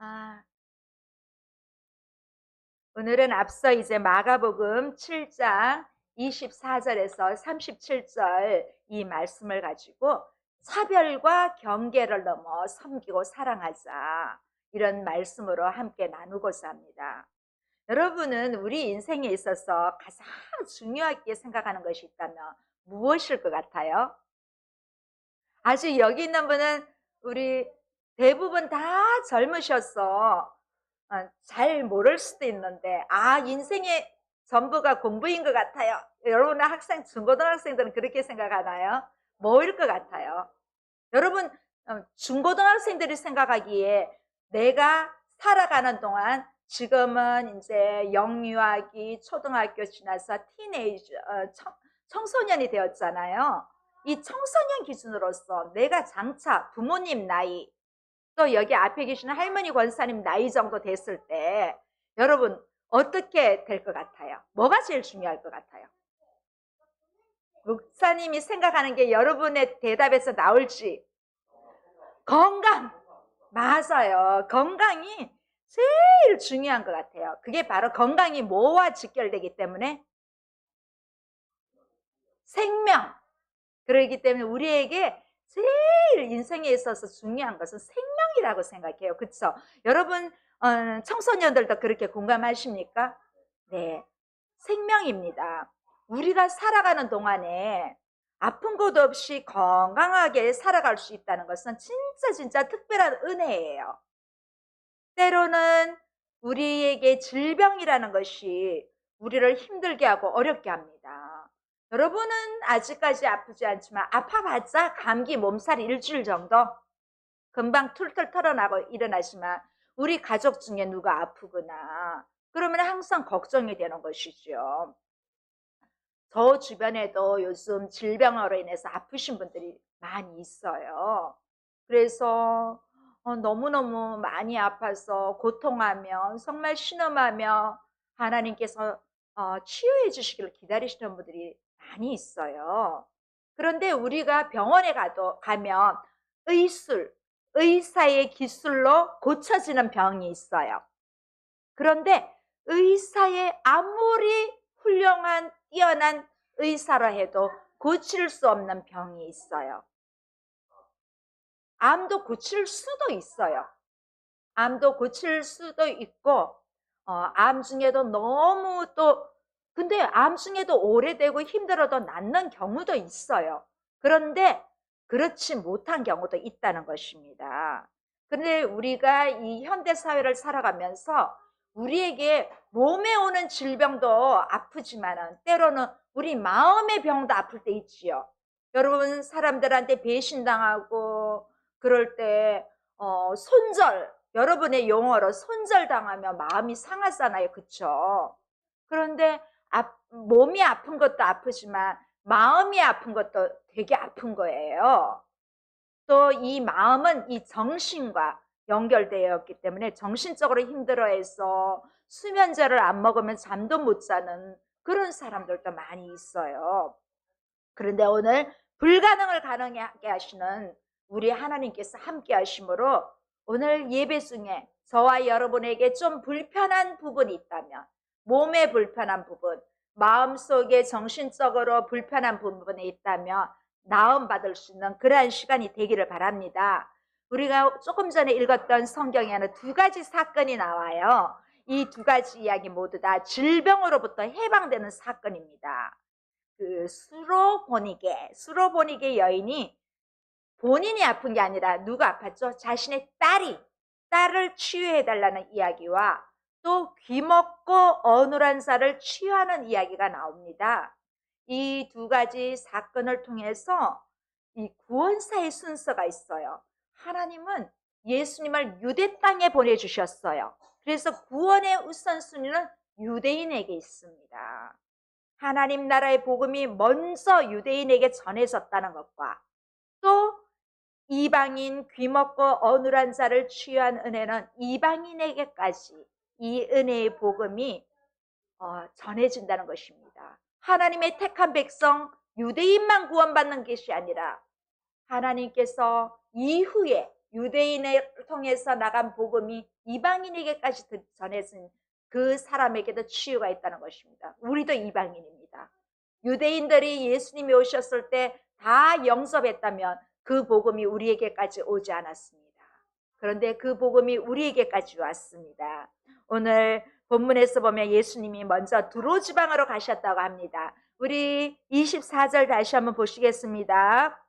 아, 오늘은 앞서 이제 마가복음 7장 24절에서 37절 이 말씀을 가지고 차별과 경계를 넘어 섬기고 사랑하자, 이런 말씀으로 함께 나누고자 합니다. 여러분은 우리 인생에 있어서 가장 중요하게 생각하는 것이 있다면 무엇일 것 같아요? 아직 여기 있는 분은 우리 대부분 다 젊으셔서 잘 모를 수도 있는데, 인생의 전부가 공부인 것 같아요. 여러분의 중고등학생들은 그렇게 생각하나요? 뭐일 것 같아요? 여러분, 중고등학생들이 생각하기에 내가 살아가는 동안 지금은 이제 영유아기, 초등학교 지나서 티네이저, 청소년이 되었잖아요. 이 청소년 기준으로서 내가 장차 부모님 나이, 또 여기 앞에 계시는 할머니 권사님 나이 정도 됐을 때 여러분 어떻게 될 것 같아요? 뭐가 제일 중요할 것 같아요? 목사님이 생각하는 게 여러분의 대답에서 나올지. 건강. 맞아요. 건강이 제일 중요한 것 같아요. 그게 바로 건강이 뭐와 직결되기 때문에? 생명. 그러기 때문에 우리에게 제일 인생에 있어서 중요한 것은 생명이라고 생각해요. 그렇죠? 여러분 청소년들도 그렇게 공감하십니까? 네, 생명입니다. 우리가 살아가는 동안에 아픈 것 없이 건강하게 살아갈 수 있다는 것은 진짜 특별한 은혜예요. 때로는 우리에게 질병이라는 것이 우리를 힘들게 하고 어렵게 합니다. 여러분은 아직까지 아프지 않지만 아파봤자 감기 몸살이 일주일 정도 금방 툴툴 털어나고 일어나지만 우리 가족 중에 누가 아프구나 그러면 항상 걱정이 되는 것이죠. 저 주변에도 요즘 질병으로 인해서 아프신 분들이 많이 있어요. 그래서 너무너무 많이 아파서 고통하며 정말 신음하며 하나님께서 치유해 주시기를 기다리시는 분들이 많이 있어요. 그런데 우리가 병원에 가면 의사의 기술로 고쳐지는 병이 있어요. 그런데 의사의 아무리 훌륭한 뛰어난 의사라 해도 고칠 수 없는 병이 있어요. 암도 고칠 수도 있어요. 암도 고칠 수도 있고 암 중에도 너무 근데 암 중에도 오래되고 힘들어도 낫는 경우도 있어요. 그런데 그렇지 못한 경우도 있다는 것입니다. 그런데 우리가 이 현대 사회를 살아가면서 우리에게 몸에 오는 질병도 아프지만은 때로는 우리 마음의 병도 아플 때 있지요. 여러분 사람들한테 배신당하고 그럴 때 여러분의 용어로 손절당하면 마음이 상하잖아요. 그쵸? 그런데 몸이 아픈 것도 아프지만 마음이 아픈 것도 되게 아픈 거예요. 또 이 마음은 이 정신과 연결되어 있기 때문에 정신적으로 힘들어해서 수면제를 안 먹으면 잠도 못 자는 그런 사람들도 많이 있어요. 그런데 오늘 불가능을 가능하게 하시는 우리 하나님께서 함께 하심으로 오늘 예배 중에 저와 여러분에게 좀 불편한 부분이 있다면, 몸에 불편한 부분, 마음속에 정신적으로 불편한 부분이 있다면 나음 받을 수 있는 그러한 시간이 되기를 바랍니다. 우리가 조금 전에 읽었던 성경에는 두 가지 사건이 나와요. 이 두 가지 이야기 모두 다 질병으로부터 해방되는 사건입니다. 그 수로보니게 여인이 본인이 아픈 게 아니라 누가 아팠죠? 자신의 딸을 치유해달라는 이야기와 또 귀먹고 어눌한 자를 치유하는 이야기가 나옵니다. 이 두 가지 사건을 통해서 이 구원사의 순서가 있어요. 하나님은 예수님을 유대 땅에 보내주셨어요. 그래서 구원의 우선순위는 유대인에게 있습니다. 하나님 나라의 복음이 먼저 유대인에게 전해졌다는 것과 또 이방인 귀먹고 어눌한 자를 치유한 은혜는 이방인에게까지 이 은혜의 복음이 전해진다는 것입니다. 하나님의 택한 백성 유대인만 구원받는 것이 아니라 하나님께서 이후에 유대인을 통해서 나간 복음이 이방인에게까지 전해진 그 사람에게도 치유가 있다는 것입니다. 우리도 이방인입니다. 유대인들이 예수님이 오셨을 때 다 영접했다면 그 복음이 우리에게까지 오지 않았습니다. 그런데 그 복음이 우리에게까지 왔습니다. 오늘 본문에서 보면 예수님이 먼저 두로 지방으로 가셨다고 합니다. 우리 24절 다시 한번 보시겠습니다.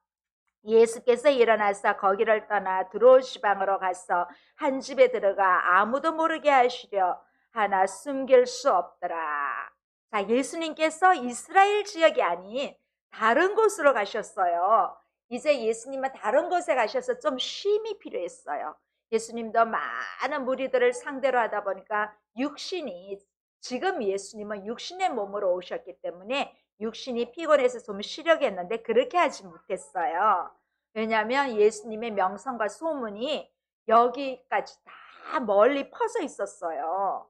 예수께서 일어나서 거기를 떠나 두로 지방으로 가서 한 집에 들어가 아무도 모르게 하시려 하나 숨길 수 없더라. 자, 예수님께서 이스라엘 지역이 아닌 다른 곳으로 가셨어요. 이제 예수님은 다른 곳에 가셔서 좀 쉼이 필요했어요. 예수님도 많은 무리들을 상대로 하다 보니까 지금 예수님은 육신의 몸으로 오셨기 때문에 육신이 피곤해서 좀 쉬려고 했는데 그렇게 하지 못했어요. 왜냐하면 예수님의 명성과 소문이 여기까지 다 멀리 퍼져 있었어요.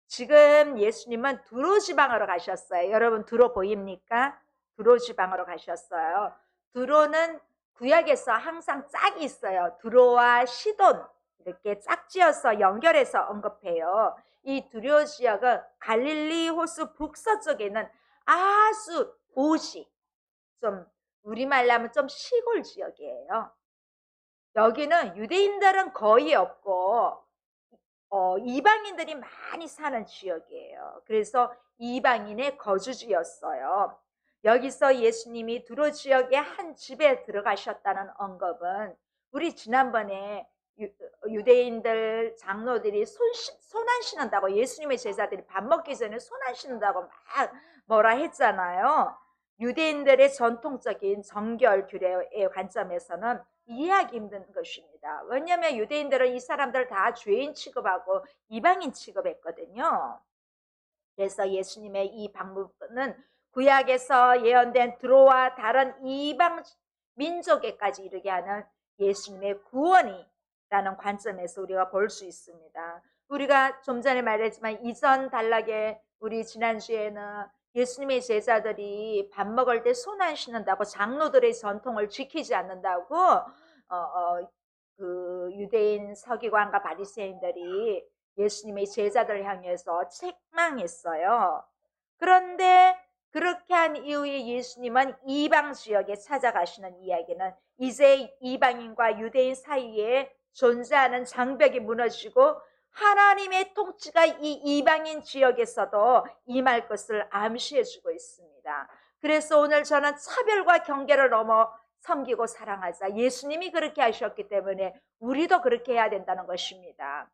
지금 예수님은 두로 지방으로 가셨어요. 여러분 두로 보입니까? 두로 지방으로 가셨어요. 두로는 구약에서 항상 짝이 있어요. 두로와 시돈 이렇게 짝지어서 연결해서 언급해요. 이 두로 지역은 갈릴리 호수 북서쪽에 있는 아주 오지, 좀 우리말로 하면 좀 시골 지역이에요. 여기는 유대인들은 거의 없고 이방인들이 많이 사는 지역이에요. 그래서 이방인의 거주지였어요. 여기서 예수님이 두로 지역의 한 집에 들어가셨다는 언급은 우리 지난번에 유대인들 장로들이 손 안 씻는다고, 예수님의 제자들이 밥 먹기 전에 손 안 씻는다고 막 뭐라 했잖아요. 유대인들의 전통적인 정결 규례의 관점에서는 이해하기 힘든 것입니다. 왜냐하면 유대인들은 이 사람들 다 죄인 취급하고 이방인 취급했거든요. 그래서 예수님의 이 방법은 구약에서 예언된 두로와 다른 이방 민족에까지 이르게 하는 예수님의 구원이라는 관점에서 우리가 볼 수 있습니다. 우리가 좀 전에 말했지만 이전 단락에 우리 지난주에는 예수님의 제자들이 밥 먹을 때 손 안 씻는다고, 장로들의 전통을 지키지 않는다고 그 유대인 서기관과 바리새인들이 예수님의 제자들 향해서 책망했어요. 그런데 그렇게 한 이후에 예수님은 이방 지역에 찾아가시는 이야기는 이제 이방인과 유대인 사이에 존재하는 장벽이 무너지고 하나님의 통치가 이 이방인 지역에서도 임할 것을 암시해주고 있습니다. 그래서 오늘 저는 차별과 경계를 넘어 섬기고 사랑하자. 예수님이 그렇게 하셨기 때문에 우리도 그렇게 해야 된다는 것입니다.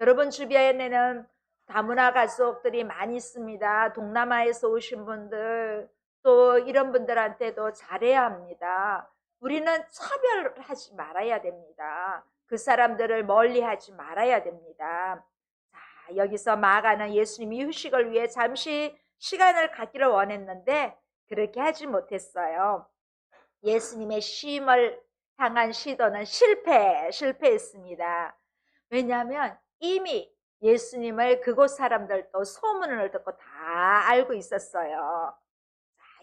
여러분 주변에는 다문화 가족들이 많이 있습니다. 동남아에서 오신 분들, 또 이런 분들한테도 잘해야 합니다. 우리는 차별하지 말아야 됩니다. 그 사람들을 멀리하지 말아야 됩니다. 자, 여기서 마가는 예수님이 휴식을 위해 잠시 시간을 갖기를 원했는데 그렇게 하지 못했어요. 예수님의 쉼을 향한 시도는 실패했습니다. 왜냐하면 이미 예수님을 그곳 사람들도 소문을 듣고 다 알고 있었어요.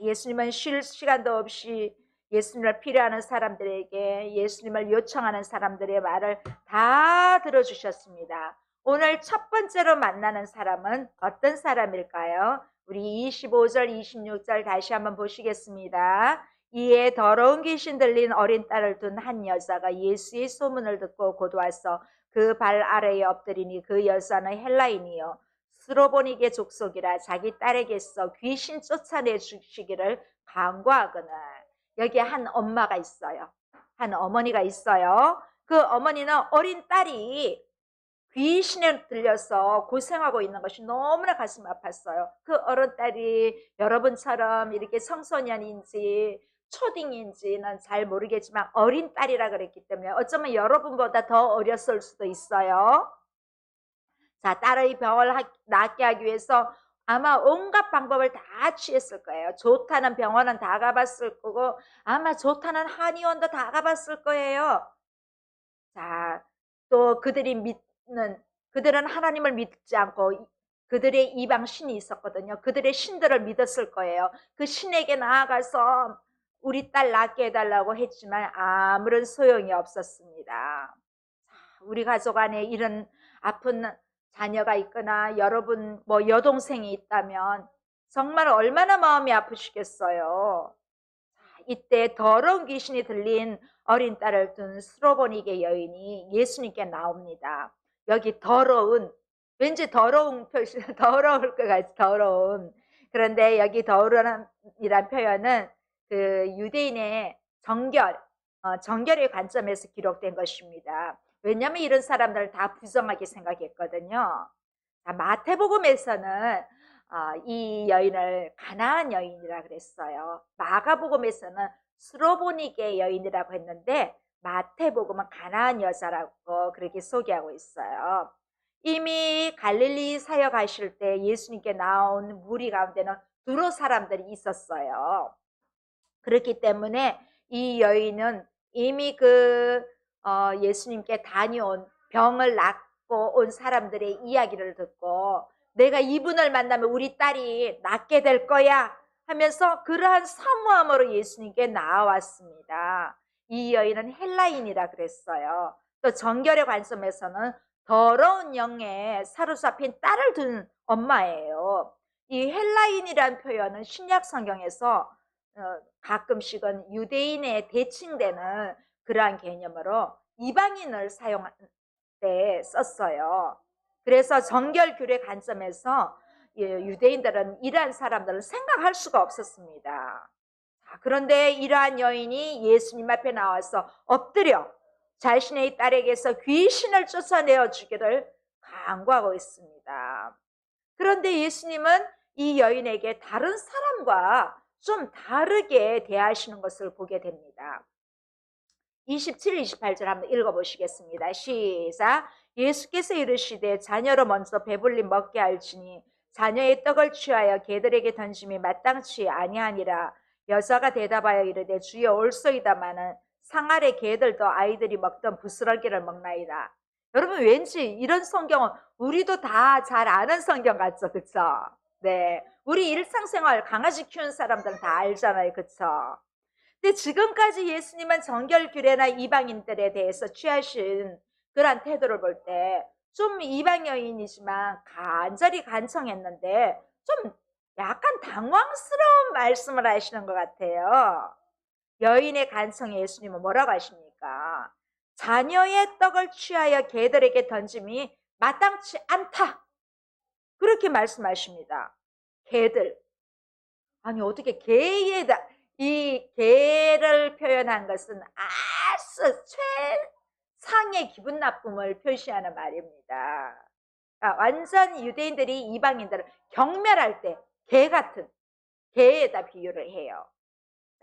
예수님은 쉴 시간도 없이 예수님을 필요하는 사람들에게, 예수님을 요청하는 사람들의 말을 다 들어주셨습니다. 오늘 첫 번째로 만나는 사람은 어떤 사람일까요? 우리 25절, 26절 다시 한번 보시겠습니다. 이에 더러운 귀신 들린 어린 딸을 둔 한 여자가 예수의 소문을 듣고 곧 와서 그 발 아래에 엎드리니 그 여자는 헬라인이요 스로보니게 족속이라 자기 딸에게서 귀신 쫓아내 주시기를 간구하거늘. 여기에 한 엄마가 있어요. 한 어머니가 있어요. 그 어머니는 어린 딸이 귀신에 들려서 고생하고 있는 것이 너무나 가슴 아팠어요. 그 어린 딸이 여러분처럼 이렇게 청소년인지 초딩인지는 잘 모르겠지만 어린 딸이라 그랬기 때문에 어쩌면 여러분보다 더 어렸을 수도 있어요. 자, 딸의 병을 낫게 하기 위해서 아마 온갖 방법을 다 취했을 거예요. 좋다는 병원은 다 가봤을 거고 아마 좋다는 한의원도 다 가봤을 거예요. 자, 또 그들은 하나님을 믿지 않고 그들의 이방 신이 있었거든요. 그들의 신들을 믿었을 거예요. 그 신에게 나아가서 우리 딸 낫게 해달라고 했지만 아무런 소용이 없었습니다. 우리 가족 안에 이런 아픈 자녀가 있거나 여러분 뭐 여동생이 있다면 정말 얼마나 마음이 아프시겠어요. 이때 더러운 귀신이 들린 어린 딸을 둔 스로보니게 여인이 예수님께 나옵니다. 여기 더러운, 왠지 더러운 표시, 더러울 것 같이 더러운. 그런데 여기 더러운이란 표현은 그 유대인의 정결의 관점에서 기록된 것입니다. 왜냐하면 이런 사람들을 다 부정하게 생각했거든요. 마태복음에서는 이 여인을 가나안 여인이라 그랬어요. 마가복음에서는 스로보니게 여인이라고 했는데 마태복음은 가나안 여자라고 그렇게 소개하고 있어요. 이미 갈릴리 사역하실 때 예수님께 나온 무리 가운데는 두로 사람들이 있었어요. 그렇기 때문에 이 여인은 이미 예수님께 다녀온 병을 낫고 온 사람들의 이야기를 듣고 내가 이분을 만나면 우리 딸이 낫게 될 거야 하면서 그러한 사모함으로 예수님께 나왔습니다. 이 여인은 헬라인이라 그랬어요. 또 정결의 관점에서는 더러운 영에 사로잡힌 딸을 둔 엄마예요. 이 헬라인이란 표현은 신약 성경에서 가끔씩은 유대인에 대칭되는 그러한 개념으로 이방인을 사용할 때 썼어요. 그래서 정결교회 관점에서 유대인들은 이러한 사람들을 생각할 수가 없었습니다. 그런데 이러한 여인이 예수님 앞에 나와서 엎드려 자신의 딸에게서 귀신을 쫓아내어 주기를 간구하고 있습니다. 그런데 예수님은 이 여인에게 다른 사람과 좀 다르게 대하시는 것을 보게 됩니다. 27, 28절 한번 읽어보시겠습니다. 시작. 예수께서 이르시되 자녀로 먼저 배불리 먹게 할지니 자녀의 떡을 취하여 개들에게 던짐이 마땅치 아니하니라. 여자가 대답하여 이르되 주여 올소이다마는 상 아래 개들도 아이들이 먹던 부스러기를 먹나이다. 여러분 왠지 이런 성경은 우리도 다 잘 아는 성경 같죠, 그쵸? 네, 우리 일상생활 강아지 키우는 사람들은 다 알잖아요, 그쵸? 근데 지금까지 예수님은 정결교례나 이방인들에 대해서 취하신 그런 태도를 볼 때 좀 이방 여인이지만 간절히 간청했는데 좀 약간 당황스러운 말씀을 하시는 것 같아요. 여인의 간청에 예수님은 뭐라고 하십니까? 자녀의 떡을 취하여 개들에게 던짐이 마땅치 않다. 그렇게 말씀하십니다. 개들. 아니 어떻게 이 개를 표현한 것은 아주 최상의 기분 나쁨을 표시하는 말입니다. 그러니까 완전 유대인들이 이방인들을 경멸할 때 개 같은 개에다 비유를 해요.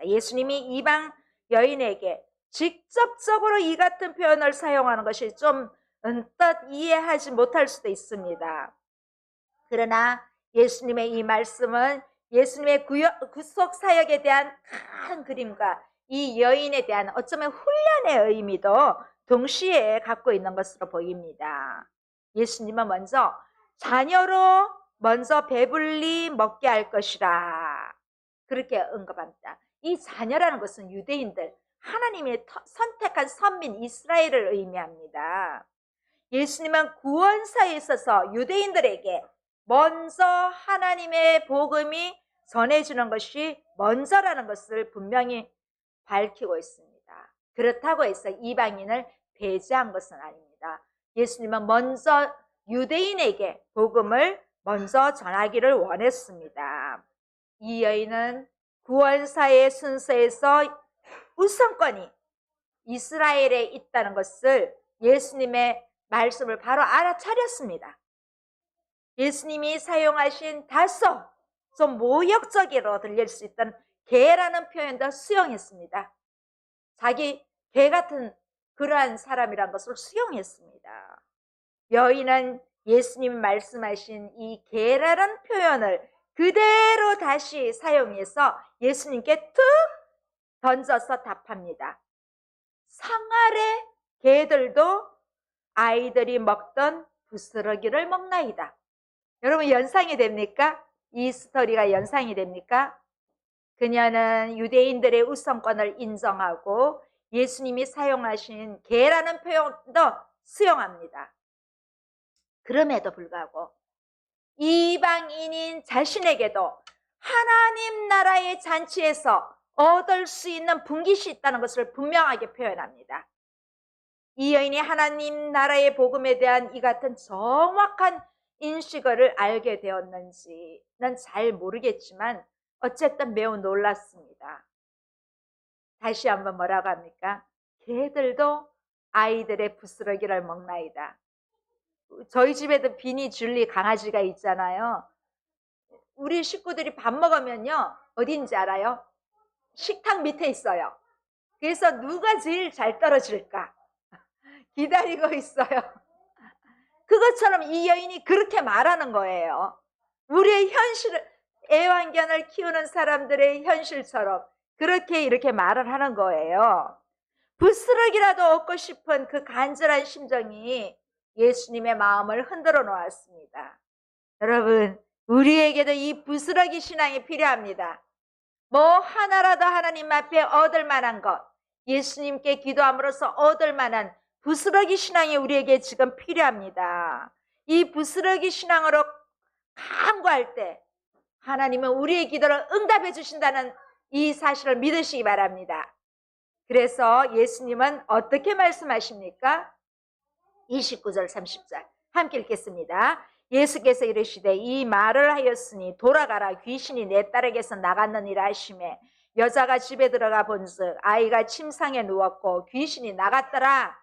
예수님이 이방 여인에게 직접적으로 이 같은 표현을 사용하는 것이 좀 언뜻 이해하지 못할 수도 있습니다. 그러나 예수님의 이 말씀은 예수님의 구속 사역에 대한 큰 그림과 이 여인에 대한 어쩌면 훈련의 의미도 동시에 갖고 있는 것으로 보입니다. 예수님은 먼저 자녀로 먼저 배불리 먹게 할 것이라 그렇게 언급합니다. 이 자녀라는 것은 유대인들, 하나님의 선택한 선민 이스라엘을 의미합니다. 예수님은 구원사에 있어서 유대인들에게 먼저 하나님의 복음이 전해지는 것이 먼저라는 것을 분명히 밝히고 있습니다. 그렇다고 해서 이방인을 배제한 것은 아닙니다. 예수님은 먼저 유대인에게 복음을 먼저 전하기를 원했습니다. 이 여인은 구원사의 순서에서 우선권이 이스라엘에 있다는 것을 예수님의 말씀을 바로 알아차렸습니다. 예수님이 사용하신 다소 좀 모욕적으로 들릴 수 있던 개라는 표현도 수용했습니다. 자기 개 같은 그러한 사람이란 것을 수용했습니다. 여인은 예수님이 말씀하신 이 개라는 표현을 그대로 다시 사용해서 예수님께 툭 던져서 답합니다. 상 아래 개들도 아이들이 먹던 부스러기를 먹나이다. 여러분 연상이 됩니까? 이 스토리가 연상이 됩니까? 그녀는 유대인들의 우선권을 인정하고 예수님이 사용하신 개라는 표현도 수용합니다. 그럼에도 불구하고 이방인인 자신에게도 하나님 나라의 잔치에서 얻을 수 있는 분깃이 있다는 것을 분명하게 표현합니다. 이 여인이 하나님 나라의 복음에 대한 이 같은 정확한 인식을 알게 되었는지는 잘 모르겠지만 어쨌든 매우 놀랐습니다. 다시 한번 뭐라고 합니까? 개들도 아이들의 부스러기를 먹나이다. 저희 집에도 비니 줄리 강아지가 있잖아요. 우리 식구들이 밥 먹으면요, 어딘지 알아요? 식탁 밑에 있어요. 그래서 누가 제일 잘 떨어질까 기다리고 있어요. 그것처럼 이 여인이 그렇게 말하는 거예요. 우리의 현실, 애완견을 키우는 사람들의 현실처럼 그렇게 이렇게 말을 하는 거예요. 부스러기라도 얻고 싶은 그 간절한 심정이 예수님의 마음을 흔들어 놓았습니다. 여러분, 우리에게도 이 부스러기 신앙이 필요합니다. 뭐 하나라도 하나님 앞에 얻을 만한 것, 예수님께 기도함으로써 얻을 만한 부스러기 신앙이 우리에게 지금 필요합니다. 이 부스러기 신앙으로 간구할 때 하나님은 우리의 기도를 응답해 주신다는 이 사실을 믿으시기 바랍니다. 그래서 예수님은 어떻게 말씀하십니까? 29절 30절 함께 읽겠습니다. 예수께서 이르시되 이 말을 하였으니 돌아가라 귀신이 내 딸에게서 나갔느니라 하시매 여자가 집에 들어가 본즉 아이가 침상에 누웠고 귀신이 나갔더라.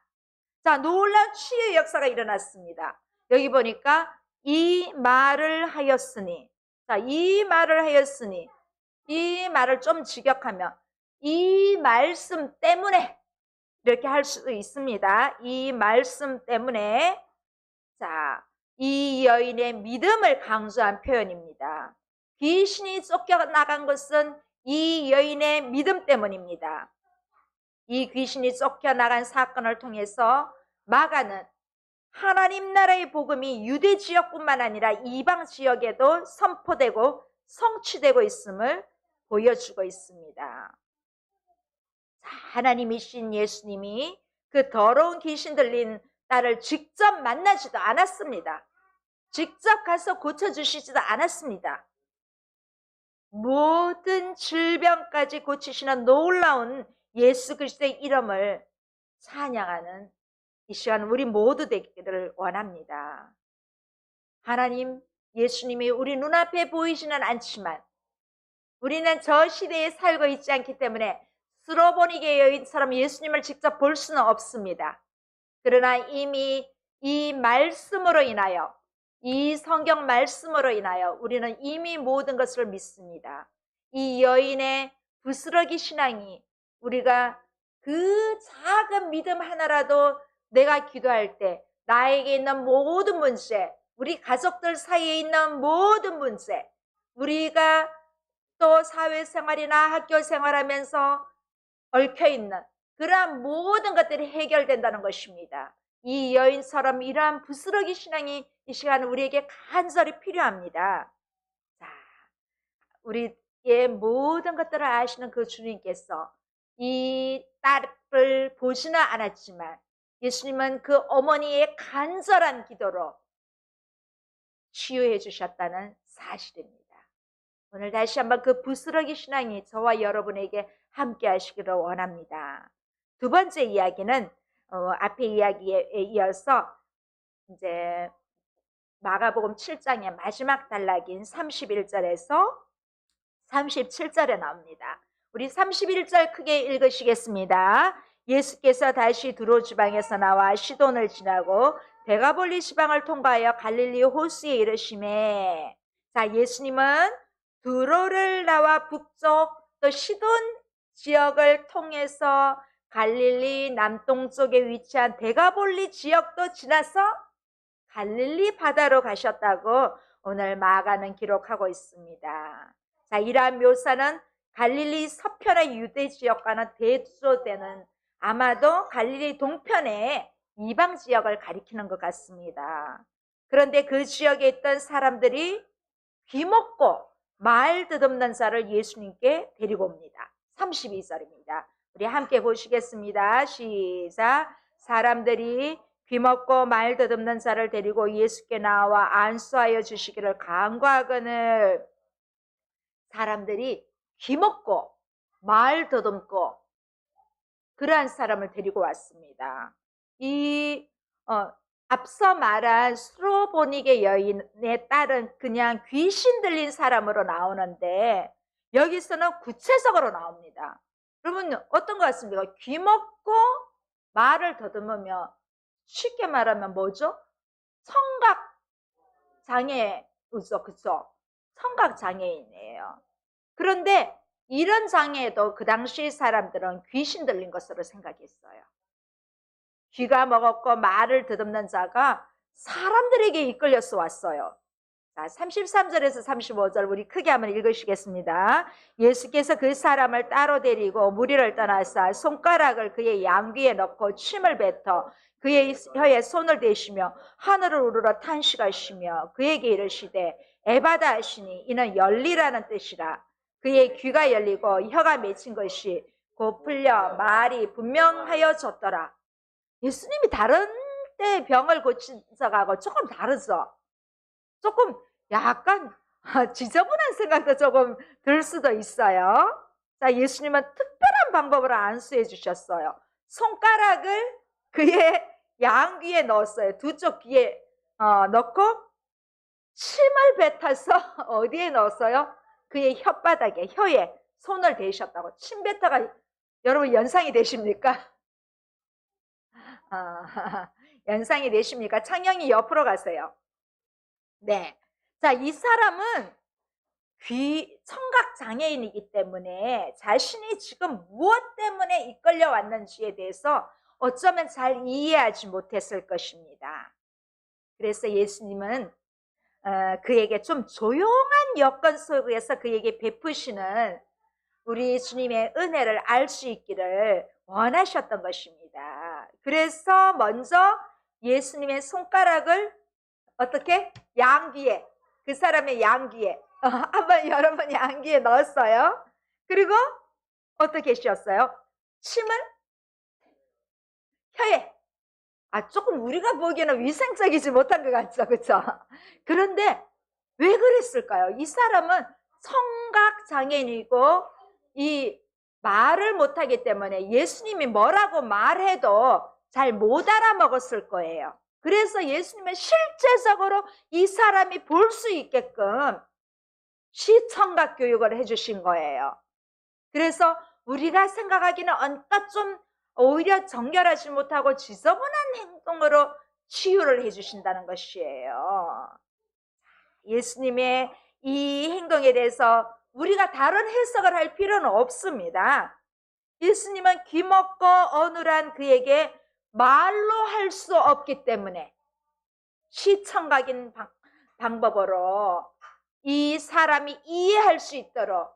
자, 놀라운 치유의 역사가 일어났습니다. 여기 보니까 이 말을 하였으니, 자, 이 말을 하였으니, 이 말을 좀 직역하면 이 말씀 때문에 이렇게 할 수도 있습니다. 이 말씀 때문에, 자, 이 여인의 믿음을 강조한 표현입니다. 귀신이 쫓겨나간 것은 이 여인의 믿음 때문입니다. 이 귀신이 쫓겨나간 사건을 통해서 마가는 하나님 나라의 복음이 유대 지역뿐만 아니라 이방 지역에도 선포되고 성취되고 있음을 보여주고 있습니다. 하나님이신 예수님이 그 더러운 귀신 들린 딸을 직접 만나지도 않았습니다. 직접 가서 고쳐주시지도 않았습니다. 모든 질병까지 고치시는 놀라운 예수 그리스도의 이름을 찬양하는 이 시간 우리 모두 되기를 원합니다. 하나님, 예수님이 우리 눈앞에 보이지는 않지만 우리는 저 시대에 살고 있지 않기 때문에 스로보니게 여인처럼 예수님을 직접 볼 수는 없습니다. 그러나 이미 이 말씀으로 인하여, 이 성경 말씀으로 인하여 우리는 이미 모든 것을 믿습니다. 이 여인의 부스러기 신앙이 우리가 그 작은 믿음 하나라도 내가 기도할 때 나에게 있는 모든 문제, 우리 가족들 사이에 있는 모든 문제, 우리가 또 사회생활이나 학교생활하면서 얽혀있는 그러한 모든 것들이 해결된다는 것입니다. 이 여인처럼 이러한 부스러기 신앙이 이 시간 우리에게 간절히 필요합니다. 자, 우리의 모든 것들을 아시는 그 주님께서 이 딸을 보지는 않았지만 예수님은 그 어머니의 간절한 기도로 치유해 주셨다는 사실입니다. 오늘 다시 한번 그 부스러기 신앙이 저와 여러분에게 함께 하시기를 원합니다. 두 번째 이야기는 앞에 이야기에 이어서 이제 마가복음 7장의 마지막 단락인 31절에서 37절에 나옵니다. 우리 31절 크게 읽으시겠습니다. 예수께서 다시 두로 지방에서 나와 시돈을 지나고 데가볼리 지방을 통과하여 갈릴리 호수에 이르시매. 자, 예수님은 두로를 나와 북쪽 또 시돈 지역을 통해서 갈릴리 남동쪽에 위치한 데가볼리 지역도 지나서 갈릴리 바다로 가셨다고 오늘 마가는 기록하고 있습니다. 자, 이러한 묘사는 갈릴리 서편의 유대 지역과는 대조되는 아마도 갈릴리 동편의 이방 지역을 가리키는 것 같습니다. 그런데 그 지역에 있던 사람들이 귀먹고 말 듣없는 자를 예수님께 데리고 옵니다. 32절입니다. 우리 함께 보시겠습니다. 시작. 사람들이 귀먹고 말 더듬는 자를 데리고 예수께 나와 안수하여 주시기를 간구하거늘. 사람들이 귀먹고 말 더듬고 그러한 사람을 데리고 왔습니다. 이 앞서 말한 수로보닉의 여인의 딸은 그냥 귀신 들린 사람으로 나오는데 여기서는 구체적으로 나옵니다. 여러분 어떤 것 같습니까? 귀먹고 말을 더듬으며 쉽게 말하면 뭐죠? 청각 장애죠, 그쵸? 청각 장애인이에요. 그런데 이런 장애에도 그 당시 사람들은 귀신 들린 것으로 생각했어요. 귀가 먹었고 말을 더듬는 자가 사람들에게 이끌려서 왔어요. 자, 33절에서 35절 우리 크게 한번 읽으시겠습니다. 예수께서 그 사람을 따로 데리고 무리를 떠나사 손가락을 그의 양귀에 넣고 침을 뱉어 그의 혀에 손을 대시며 하늘을 우러러 탄식하시며 그에게 이르시되 에바다 하시니 이는 열리라는 뜻이라. 그의 귀가 열리고 혀가 맺힌 것이 곧 풀려 말이 분명하여졌더라. 예수님이 다른 때 병을 고친 적하고 조금 다르죠. 조금 약간 지저분한 생각도 조금 들 수도 있어요. 자, 예수님은 특별한 방법으로 안수해 주셨어요. 손가락을 그의 양귀에 넣었어요. 두 쪽 귀에 넣고 침을 뱉어서 어디에 넣었어요? 그의 혓바닥에, 혀에 손을 대셨다고. 침 뱉다가 여러분 연상이 되십니까? 연상이 되십니까? 창영이 옆으로 가세요. 네. 자, 이 사람은 청각 장애인이기 때문에 자신이 지금 무엇 때문에 이끌려 왔는지에 대해서 어쩌면 잘 이해하지 못했을 것입니다. 그래서 예수님은 그에게 좀 조용한 여건 속에서 그에게 베푸시는 우리 주님의 은혜를 알 수 있기를 원하셨던 것입니다. 그래서 먼저 예수님의 손가락을 어떻게? 양귀에, 그 사람의 양귀에 한번 여러분 양귀에 넣었어요. 그리고 어떻게 하셨어요? 침을 혀에. 조금 우리가 보기에는 위생적이지 못한 것 같죠, 그렇죠? 그런데 왜 그랬을까요? 이 사람은 청각 장애인이고 이 말을 못하기 때문에 예수님이 뭐라고 말해도 잘 못 알아먹었을 거예요. 그래서 예수님은 실제적으로 이 사람이 볼 수 있게끔 시청각 교육을 해주신 거예요. 그래서 우리가 생각하기는 언뜻 좀 오히려 정결하지 못하고 지저분한 행동으로 치유를 해주신다는 것이에요. 예수님의 이 행동에 대해서 우리가 다른 해석을 할 필요는 없습니다. 예수님은 귀먹고 어눌한 그에게 말로 할 수 없기 때문에 시청각인 방법으로 이 사람이 이해할 수 있도록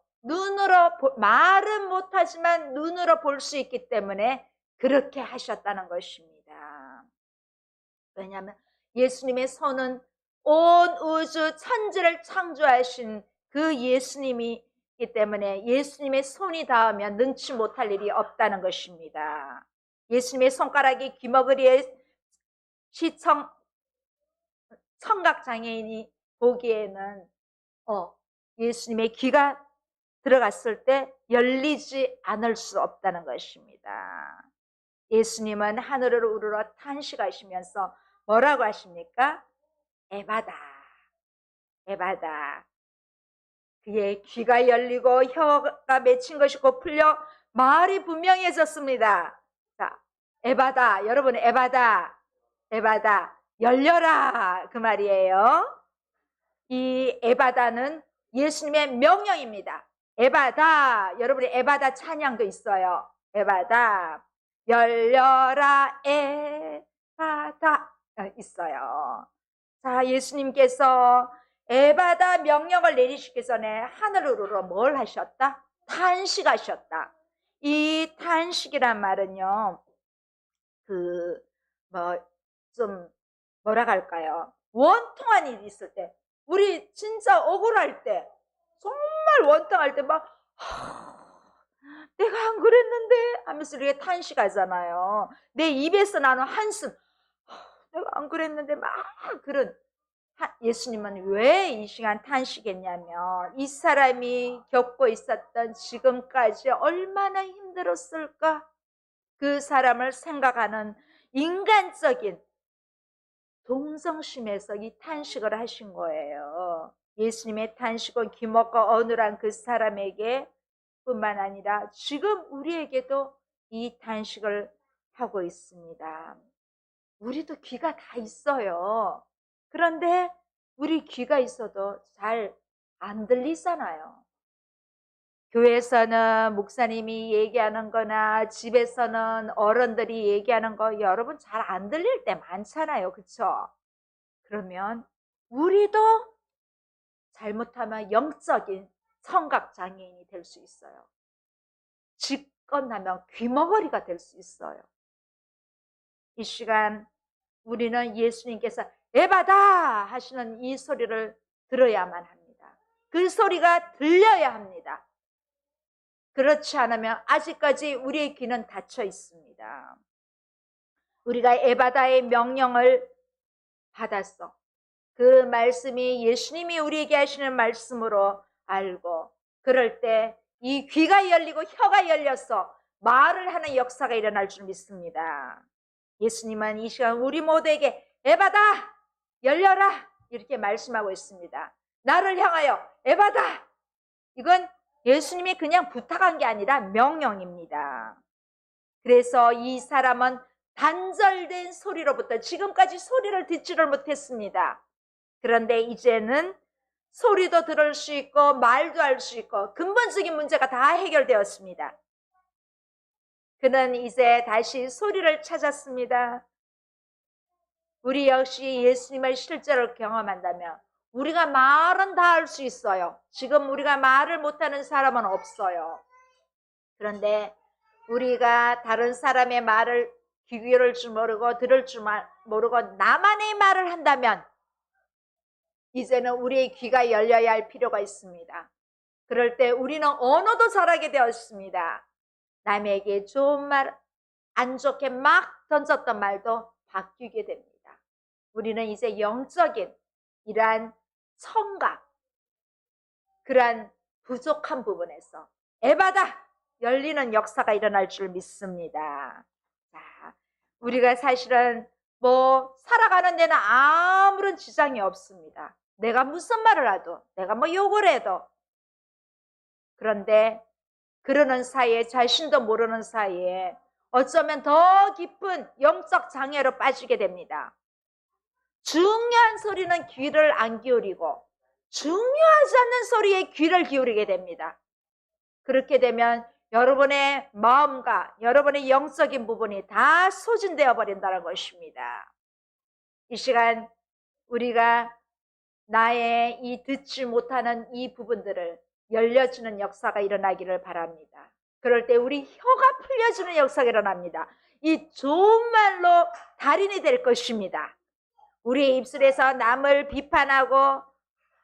말은 못하지만 눈으로 볼 수 있기 때문에 그렇게 하셨다는 것입니다. 왜냐하면 예수님의 손은 온 우주 천지를 창조하신 그 예수님이기 때문에 예수님의 손이 닿으면 능치 못할 일이 없다는 것입니다. 예수님의 손가락이 귀머거리에 청각장애인이 보기에는 예수님의 귀가 들어갔을 때 열리지 않을 수 없다는 것입니다. 예수님은 하늘을 우러러 탄식하시면서 뭐라고 하십니까? 에바다, 에바다. 그의 귀가 열리고 혀가 맺힌 것이 곧 풀려 말이 분명해졌습니다. 자, 에바다, 여러분 에바다, 에바다, 열려라 그 말이에요. 이 에바다는 예수님의 명령입니다. 에바다, 여러분이 에바다 찬양도 있어요. 에바다, 열려라 에바다 있어요. 자, 예수님께서 에바다 명령을 내리시기 전에 하늘으로 뭘 하셨다? 탄식하셨다. 이 탄식이란 말은요, 뭐라 할까요? 원통한 일이 있을 때, 우리 진짜 억울할 때, 정말 원통할 때 내가 안 그랬는데 하면서 우리가 탄식하잖아요. 내 입에서 나는 한숨, 내가 안 그랬는데 막 그런 예수님은 왜 이 시간 탄식했냐면 이 사람이 겪고 있었던 지금까지 얼마나 힘들었을까? 그 사람을 생각하는 인간적인 동정심에서 이 탄식을 하신 거예요. 예수님의 탄식은 귀먹고 어눌한 그 사람에게 뿐만 아니라 지금 우리에게도 이 탄식을 하고 있습니다. 우리도 귀가 다 있어요. 그런데 우리 귀가 있어도 잘 안 들리잖아요. 교회에서는 목사님이 얘기하는 거나 집에서는 어른들이 얘기하는 거 여러분 잘 안 들릴 때 많잖아요. 그쵸? 그러면 우리도 잘못하면 영적인 청각장애인이 될 수 있어요. 집권하면 귀머거리가 될 수 있어요. 이 시간 우리는 예수님께서 에바다 하시는 이 소리를 들어야만 합니다. 그 소리가 들려야 합니다. 그렇지 않으면 아직까지 우리의 귀는 닫혀 있습니다. 우리가 에바다의 명령을 받았어. 그 말씀이 예수님이 우리에게 하시는 말씀으로 알고 그럴 때 이 귀가 열리고 혀가 열려서 말을 하는 역사가 일어날 줄 믿습니다. 예수님은 이 시간 우리 모두에게 에바다 열려라 이렇게 말씀하고 있습니다. 나를 향하여 에바다. 이건 예수님이 그냥 부탁한 게 아니라 명령입니다. 그래서 이 사람은 단절된 소리로부터 지금까지 소리를 듣지를 못했습니다. 그런데 이제는 소리도 들을 수 있고 말도 할 수 있고 근본적인 문제가 다 해결되었습니다. 그는 이제 다시 소리를 찾았습니다. 우리 역시 예수님을 실제로 경험한다면 우리가 말은 다 할 수 있어요. 지금 우리가 말을 못하는 사람은 없어요. 그런데 우리가 다른 사람의 말을 귀를 줄 모르고 들을 줄 모르고 나만의 말을 한다면 이제는 우리의 귀가 열려야 할 필요가 있습니다. 그럴 때 우리는 언어도 잘하게 되었습니다. 남에게 좋은 말, 안 좋게 막 던졌던 말도 바뀌게 됩니다. 우리는 이제 영적인 이러한 청각, 그러한 부족한 부분에서 에바다 열리는 역사가 일어날 줄 믿습니다. 자, 우리가 사실은 살아가는 데는 아무런 지장이 없습니다. 내가 무슨 말을 해도, 내가 욕을 해도. 그런데 그러는 사이에 자신도 모르는 사이에 어쩌면 더 깊은 영적 장애로 빠지게 됩니다. 중요한 소리는 귀를 안 기울이고 중요하지 않는 소리에 귀를 기울이게 됩니다. 그렇게 되면 여러분의 마음과 여러분의 영적인 부분이 다 소진되어 버린다는 것입니다. 이 시간 우리가 나의 이 듣지 못하는 이 부분들을 열려주는 역사가 일어나기를 바랍니다. 그럴 때 우리 혀가 풀려주는 역사가 일어납니다. 이 좋은 말로 달인이 될 것입니다. 우리의 입술에서 남을 비판하고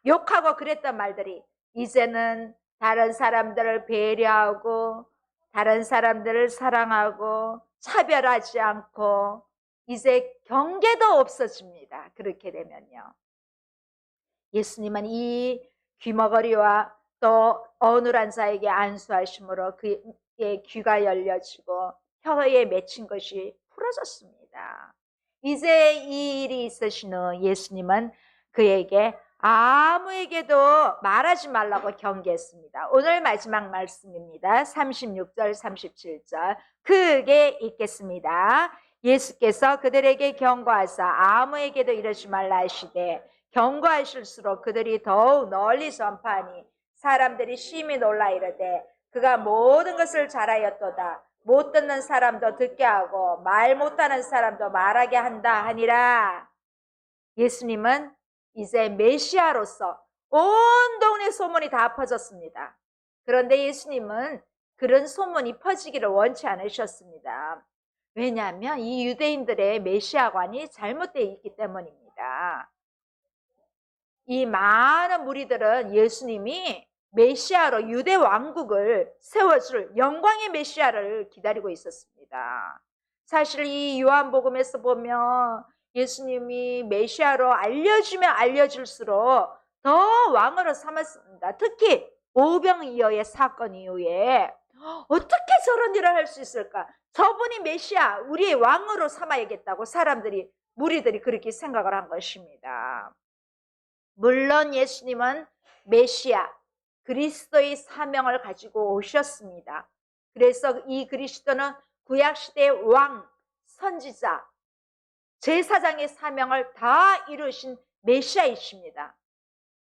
욕하고 그랬던 말들이 이제는 다른 사람들을 배려하고 다른 사람들을 사랑하고 차별하지 않고 이제 경계도 없어집니다. 그렇게 되면요. 예수님은 이 귀머거리와 또 어눌한 자에게 안수하심으로 그의 귀가 열려지고 혀에 맺힌 것이 풀어졌습니다. 이제 이 일이 있으신 후 예수님은 그에게 아무에게도 말하지 말라고 경계했습니다. 오늘 마지막 말씀입니다. 36절 37절 크게 읽겠습니다. 예수께서 그들에게 경고하사 아무에게도 이러지 말라 하시되 경고하실수록 그들이 더욱 널리 전파하니 사람들이 심히 놀라 이르되 그가 모든 것을 잘하였도다. 못 듣는 사람도 듣게 하고 말 못하는 사람도 말하게 한다 하니라. 예수님은 이제 메시아로서 온 동네 소문이 다 퍼졌습니다. 그런데 예수님은 그런 소문이 퍼지기를 원치 않으셨습니다. 왜냐하면 이 유대인들의 메시아관이 잘못되어 있기 때문입니다. 이 많은 무리들은 예수님이 메시아로 유대 왕국을 세워줄 영광의 메시아를 기다리고 있었습니다. 사실 이 요한복음에서 보면 예수님이 메시아로 알려주면 알려줄수록 더 왕으로 삼았습니다. 특히 오병이어의 사건 이후에 어떻게 저런 일을 할 수 있을까? 저분이 메시아, 우리의 왕으로 삼아야겠다고 무리들이 그렇게 생각을 한 것입니다. 물론 예수님은 메시아, 그리스도의 사명을 가지고 오셨습니다. 그래서 이 그리스도는 구약시대의 왕, 선지자, 제사장의 사명을 다 이루신 메시아이십니다.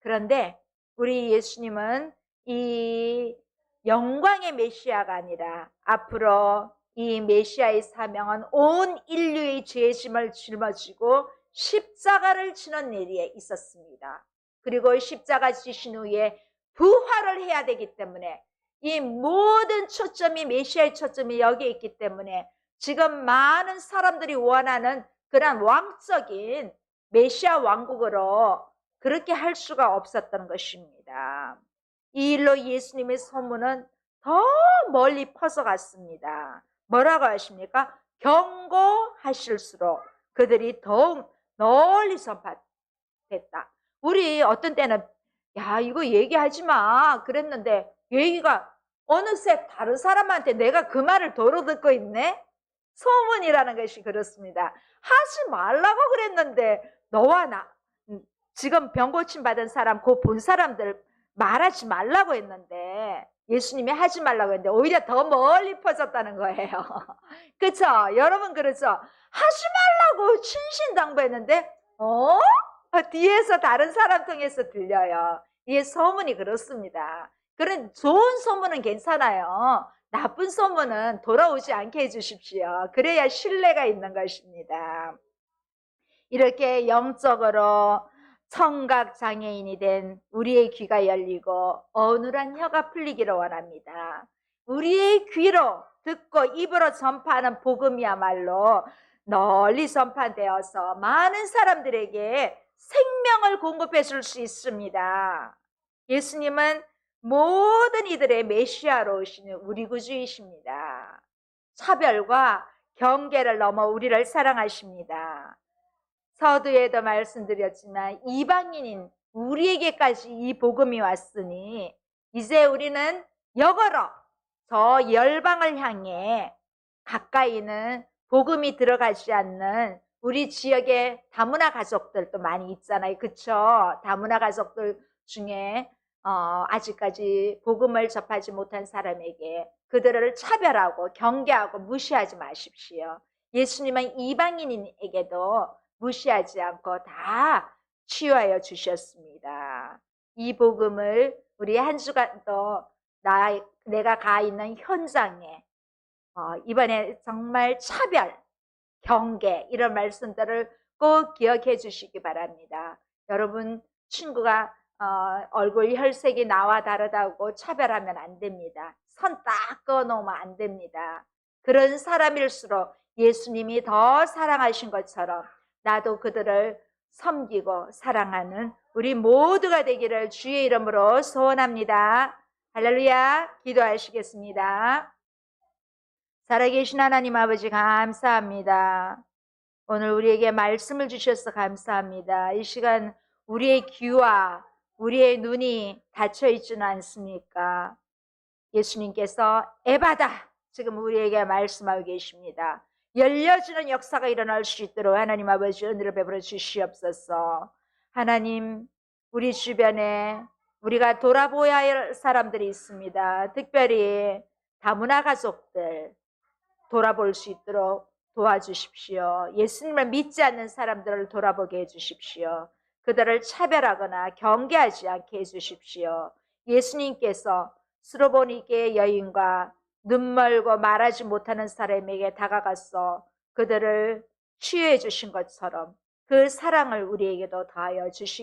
그런데 우리 예수님은 이 영광의 메시아가 아니라 앞으로 이 메시아의 사명은 온 인류의 죄의 짐을 짊어지고 십자가를 지는 일이 있었습니다. 그리고 십자가 지신 후에 부활을 해야 되기 때문에 이 모든 초점이 메시아의 초점이 여기에 있기 때문에 지금 많은 사람들이 원하는 그런 왕적인 메시아 왕국으로 그렇게 할 수가 없었던 것입니다. 이 일로 예수님의 소문은 더 멀리 퍼져갔습니다. 뭐라고 하십니까? 경고하실수록 그들이 더욱 널리 전파됐다. 우리 어떤 때는 야 이거 얘기하지 마 그랬는데 얘기가 어느새 다른 사람한테 내가 그 말을 도로 듣고 있네? 소문이라는 것이 그렇습니다. 하지 말라고 그랬는데 너와 나 지금 병 고침 받은 사람 그 본 사람들 말하지 말라고 했는데 예수님이 하지 말라고 했는데 오히려 더 멀리 퍼졌다는 거예요. 그렇죠? 여러분 그렇죠? 하지 말라고 신신당부했는데 뒤에서 다른 사람 통해서 들려요. 이게 소문이 그렇습니다. 그런 좋은 소문은 괜찮아요. 나쁜 소문은 돌아오지 않게 해주십시오. 그래야 신뢰가 있는 것입니다. 이렇게 영적으로 청각장애인이 된 우리의 귀가 열리고 어눌한 혀가 풀리기를 원합니다. 우리의 귀로 듣고 입으로 전파하는 복음이야말로 널리 전파되어서 많은 사람들에게 생명을 공급해 줄 수 있습니다. 예수님은 모든 이들의 메시아로 오시는 우리 구주이십니다. 차별과 경계를 넘어 우리를 사랑하십니다. 서두에도 말씀드렸지만 이방인인 우리에게까지 이 복음이 왔으니 이제 우리는 역으로 저 열방을 향해 가까이는 복음이 들어가지 않는 우리 지역의 다문화 가족들도 많이 있잖아요. 그쵸? 다문화 가족들 중에 아직까지 복음을 접하지 못한 사람에게 그들을 차별하고 경계하고 무시하지 마십시오. 예수님은 이방인에게도 무시하지 않고 다 치유하여 주셨습니다. 이 복음을 우리 한 주간도 내가 가 있는 현장에 이번에 정말 차별, 경계 이런 말씀들을 꼭 기억해 주시기 바랍니다. 여러분 친구가 얼굴 혈색이 나와 다르다고 차별하면 안 됩니다. 선 딱 그어놓으면 안 됩니다. 그런 사람일수록 예수님이 더 사랑하신 것처럼 나도 그들을 섬기고 사랑하는 우리 모두가 되기를 주의 이름으로 소원합니다. 할렐루야. 기도하시겠습니다. 살아계신 하나님 아버지 감사합니다. 오늘 우리에게 말씀을 주셔서 감사합니다. 이 시간 우리의 귀와 우리의 눈이 닫혀 있지는 않습니까? 예수님께서 에바다 지금 우리에게 말씀하고 계십니다. 열려주는 역사가 일어날 수 있도록 하나님 아버지 은혜를 베풀어 주시옵소서. 하나님 우리 주변에 우리가 돌아보아야 할 사람들이 있습니다. 특별히 다문화 가족들 돌아볼 수 있도록 도와주십시오. 예수님을 믿지 않는 사람들을 돌아보게 해주십시오. 그들을 차별하거나 경계하지 않게 해주십시오. 예수님께서 스로보니게 여인과 눈멀고 말하지 못하는 사람에게 다가가서 그들을 치유해 주신 것처럼 그 사랑을 우리에게도 더하여 주시기